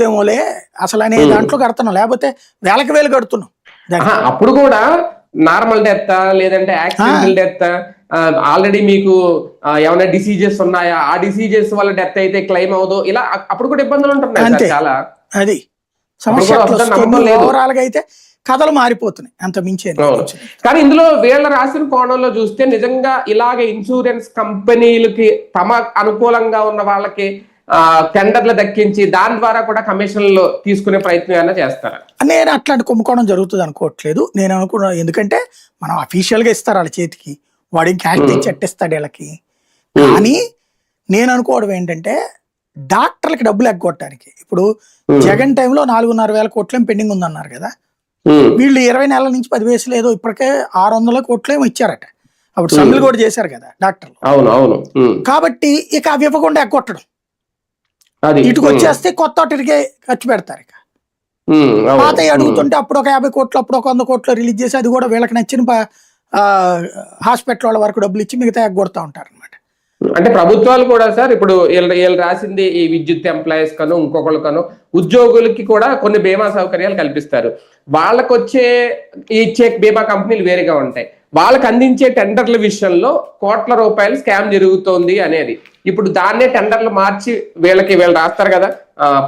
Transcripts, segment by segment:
దేమోలే అసలు అనే దాంట్లో కడుతున్నాం, లేకపోతే వేలకు వేలు కడుతున్నాం. అప్పుడు కూడా నార్మల్ డెత్ లేదంటే యాక్సిడెంటల్ డెత్, ఆల్రెడీ మీకు ఏమైనా డిసీజెస్ ఉన్నాయా, ఆ డిసీజెస్ వల్ల డెత్ అయితే క్లెయిమ్ అవదు, ఇలా అప్పుడు కూడా ఇబ్బందులు ఉంటున్నాయి చాలా. అది సమస్య ఓవరాల్ గా అయితే కథలు మారిపోతున్నాయి, అంత మించి. కానీ ఇందులో వీళ్ళ రాసిన కోణంలో చూస్తే నిజంగా ఇలాగ ఇన్సూరెన్స్ కంపెనీలకి తమ అనుకూలంగా ఉన్న వాళ్ళకి టెండర్లు దక్కించి దాని ద్వారా కూడా కమిషన్లు తీసుకునే ప్రయత్నం ఏమైనా చేస్తారా? నేను అట్లాంటి కుంభకోణం జరుగుతుంది అనుకోవట్లేదు. నేను అనుకున్నాను, ఎందుకంటే మనం అఫీషియల్ గా ఇస్తారు వాళ్ళ చేతికి, వాడికి క్యాష్ తెచ్చి అట్టిస్తాడు వీళ్ళకి. కానీ నేను అనుకోవడం ఏంటంటే డాక్టర్లకి డబ్బులు ఎగ్గొట్టడానికి, ఇప్పుడు జగన్ టైంలో 4,500,000 కోట్లేం పెండింగ్ ఉందన్నారు కదా, వీళ్ళు 20 నెలల నుంచి 10 వయసులు ఏదో ఇప్పటికే 600 కోట్లేమో ఇచ్చారట. అప్పుడు సమ్మెలు కూడా చేశారు కదా డాక్టర్లు. కాబట్టి ఇక అవి ఇవ్వకుండా ఎగ్గొట్టడం, ఇటుకు వచ్చేస్తే కొత్త వాటికే ఖర్చు పెడతారు. ఇక పాత అడుగుతుంటే అప్పుడు ఒక 50 కోట్లు, అప్పుడు ఒక 100 కోట్లు రిలీజ్ చేసి అది కూడా వీళ్ళకి నచ్చిన హాస్పిటల్ వాళ్ళ వరకు డబ్బులు ఇచ్చి మిగతా ఎగ్గొడతా ఉంటారు అనమాట. అంటే ప్రభుత్వాలు కూడా సార్ ఇప్పుడు వీళ్ళు రాసింది ఈ విద్యుత్ ఎంప్లాయీస్ కను ఇంకొకళ్ళకను ఉద్యోగులకి కూడా కొన్ని బీమా సౌకర్యాలు కల్పిస్తారు. వాళ్ళకు వచ్చే ఇచ్చే బీమా కంపెనీలు వేరేగా ఉంటాయి. వాళ్ళకి అందించే టెండర్ల విషయంలో కోట్ల రూపాయలు స్కామ్ జరుగుతోంది అనేది, ఇప్పుడు దాన్నే టెండర్లు మార్చి వీళ్ళు రాస్తారు కదా,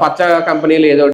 పచ్చ కంపెనీలు ఏదో